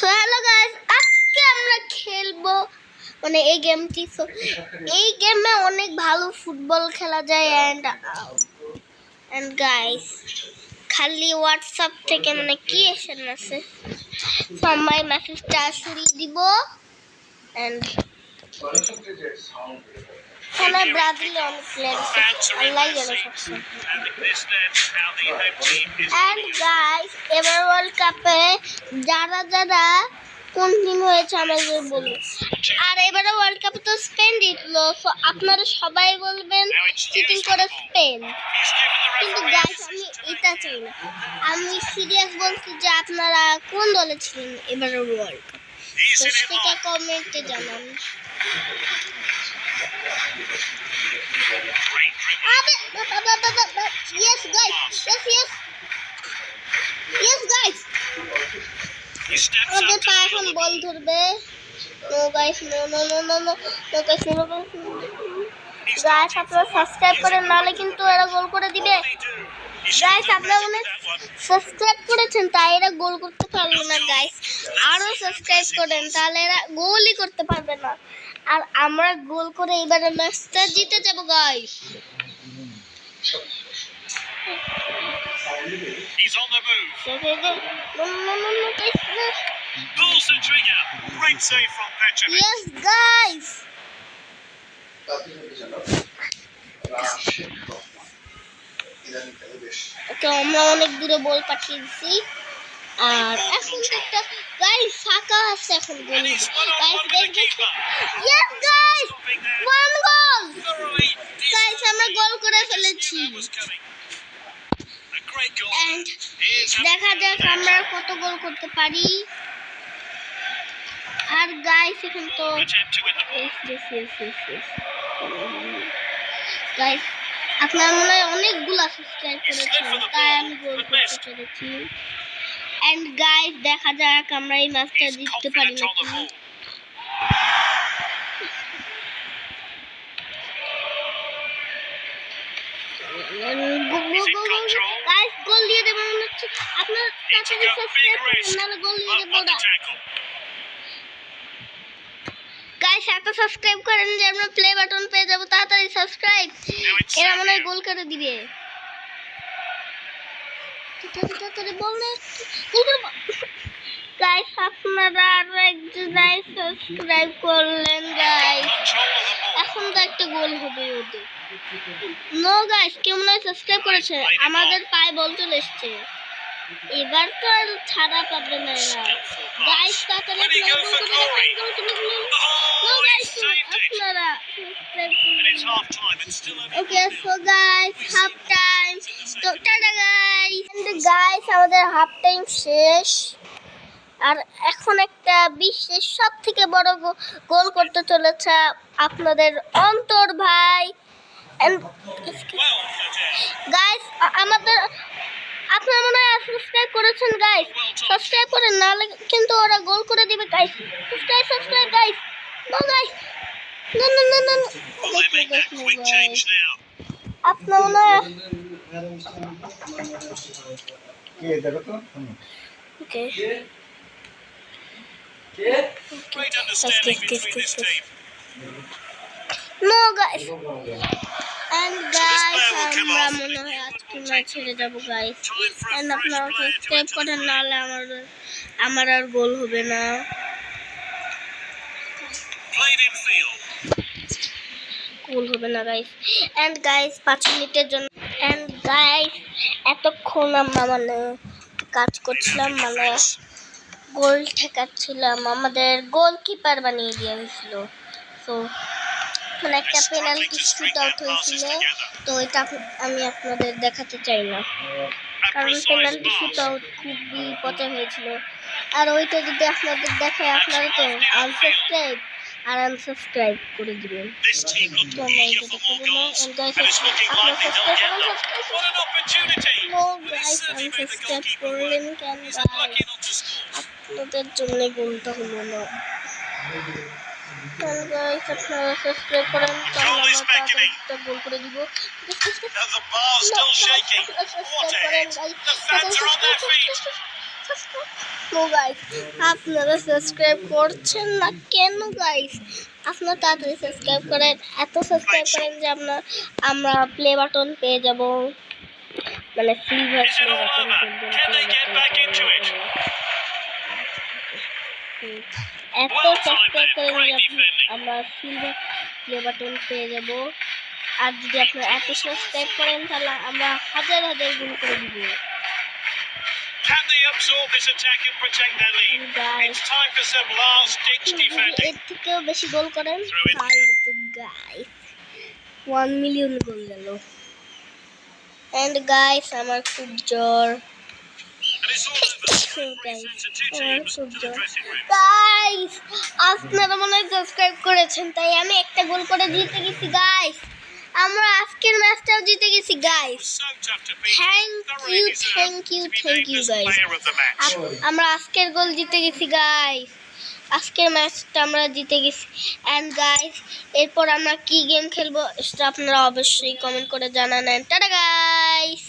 Hello guys, আজকে আমরা খেলবো মানে এই গেমটি। এই গেমে অনেক ভালো ফুটবল খেলা যায় এন্ড গাইস খালি হোয়াটসঅ্যাপ থেকে মানে কি এসেন আছে সবাই মেসেজটা সরিয়ে দিব এন্ড এখানে ব্রাজিলে অনেক প্লেয়ার আছে আল্লাহ জানে সবসময়। এন্ড গাইস এবার ওয়ার্ল্ড কাপে যারা যারা কোন টিম হয়েছে আমাদের বলুন। আর এবারে ওয়ার্ল্ড কাপে তো স্পেন জিতলো, সো আপনারা সবাই বলবেন চিটিং করে স্পেন, কিন্তু গাইস আমি এটা চাই না। আমি সিরিয়াস বলছি যে আপনারা কোন দলে ছিলেন এবারে ওয়ার্ল্ড কাপ, সেটা কমেন্টে জানান। Yes guys, yes guys. আমাদের পা এখন বল ধরবে। No guys, no guys, no guys, আপনারা সাবস্ক্রাইব করেন নাহলে কিন্তু এরা গোল করে দিবে। গাইস আপনারা মনে সাবস্ক্রাইব করেছেন তাই এরা গোল করতে পারলো না। গাইস আরো সাবস্ক্রাইব করেন তাহলে এরা গোলই করতে পারবে না, আর আমরা গোল করে এবারে ম্যাচটা জিতে যাব guys. He's on the move. Pulls the trigger. Great save from Petrovic. Yes, guys. Okay, আমরা অনেক দূরে বল পাঠিয়ে দিছি আর এখন একটা গাইস সাকা আছে এখন গোল। গাইস দেখেন, yes guys, one goal. Guys আমরা গোল করে ফেলেছি। And দেখা যাক আমরা কত গোল করতে পারি। আর গাইস এখন তো গাইস আপনারা মনে হয় অনেকগুলো সাবস্ক্রাইব করেছেন তাই আমি গোল করতে পেরেছি। এন্ড গাইস দেখা যাক আমরা এই ম্যাচটা জিততে পারি নাকি। গাইস গোল দিয়ে দেব মনে হচ্ছে। আপনারা তাড়াতাড়ি সাবস্ক্রাইব করুন নাহলে গোল দিয়ে দেব না। গাইস একটা সাবস্ক্রাইব করেন যে আমরা প্লে বাটন পেয়ে যাব, তাড়াতাড়ি সাবস্ক্রাইব। এরা মনে হয় গোল করে দিবে। তাড়াতাড়ি বল না গাইস, আপনারা আরো একজন সাবস্ক্রাইব করলেন গাইস, এখন তো একটা গোল হবে ওদের। নো গাইস কেউ মনে হয় সাবস্ক্রাইব করেছে, আমাদের পায়ে বল চলে এসছে, এবার তো আর ছাড়া পাবে না এরা। গাইস তাড়াতাড়ি গোল করে নো গাইস আপনারা সাবস্ক্রাইব করুন। Okay so guys half time, তো টাটা গাইস। এন্ড গাইস আমাদের হাফ টাইম শেষ আর এখন একটা বিশ্বের সবথেকে বড় গোল করতে চলেছে আপনাদের অন্তর ভাই। এন্ড গাইস আমাদের আপনারা মনে হয় সাবস্ক্রাইব করেছেন গাইস, সাবস্ক্রাইব করেন নাহলে কিন্তু ওরা গোল করে দিবে guys. Subscribe guys, no guys, না আপনারা মনে হয় okay no guys. And guys আমরা মনে হয় আজকে ম্যাচ ছেড়ে যাবো গাইস। এন্ড আপনারা সাবস্ক্রাইব করেন নাহলে আমার আর গোল হবে না। গোল হবে না গাইস। এন্ড গাইস 5 মিনিটের জন্য। এন্ড গাইস এতক্ষণ আমরা মানে কাজ করছিলাম, মানে গোল ঠেকাচ্ছিলাম, আমাদের গোলকিপার বানিয়ে দেওয়া হয়েছিল। তো মানে একটা পেনাল্টি শুট আউট হয়েছিল, তো এটা আমি আপনাদের দেখাতে চাই না কারণ পেনাল্টি শুট আউট খুবই পচা হয়েছিল। আর ওইটা যদি আপনাদের দেখায় আপনারা তো আনসাবস্ক্রাইব করে দিবেন। তো আমরা এটা দেখাবো না। আনসাবস্ক্রাইব করলেন কেন গাইস? আপনাদের জন্য গোলটা হলো না। গাইস আপনারা সাবস্ক্রাইব করেন তাহলে আমরা তাড়াতাড়ি গোল করে দিব। নো গাইস, আপনারা সাবস্ক্রাইব করছেন না কেন গাইস? আপনারা তাড়াতাড়ি সাবস্ক্রাইব করেন, এত সাবস্ক্রাইব করেন যে আমরা প্লে বাটন পেয়ে যাব, মানে silver Is it play all button over? Can they get back into it? এত Well সাবস্ক্রাইব timed করেন then. Great যে defending. আমরা সিলভার প্লে বাটন পেয়ে যাব। আর যদি আপনারা এত সাবস্ক্রাইব করেন তাহলে আমরা হাজার হাজার গুণ করে দিব। Can they absorb this attack and protect their lead? Guys, It's time for some last-ditch যদি defending. এর থেকেও বেশি গোল করেন Through it. তাহলে তো গাইস 1 মিলিয়ন গোল গেল। এন্ড গাইস আমার খুব জ্বর। And it's all over. Guys Sends the two আমার teams খুব to the জ্বর। dressing room. গাইস আপনারা মনে হয় সাবস্ক্রাইব করেছেন, তাই আমি একটা গোল করে জিতে গেছি গাইস। আমরা আজকের ম্যাচটাও জিতে গেছি guys. So tough to beat. Thank Thoroughly you deserved thank you to be thank named you as guys. player of the match. আমরা আজকের গোল জিতে গেছি গাইস। আজকের ম্যাচটা আমরা জিতে গেছি। এন্ড গাইস এরপর আমরা কি গেম খেলবো সেটা আপনারা অবশ্যই কমেন্ট করে জানাবেন। Tata guys.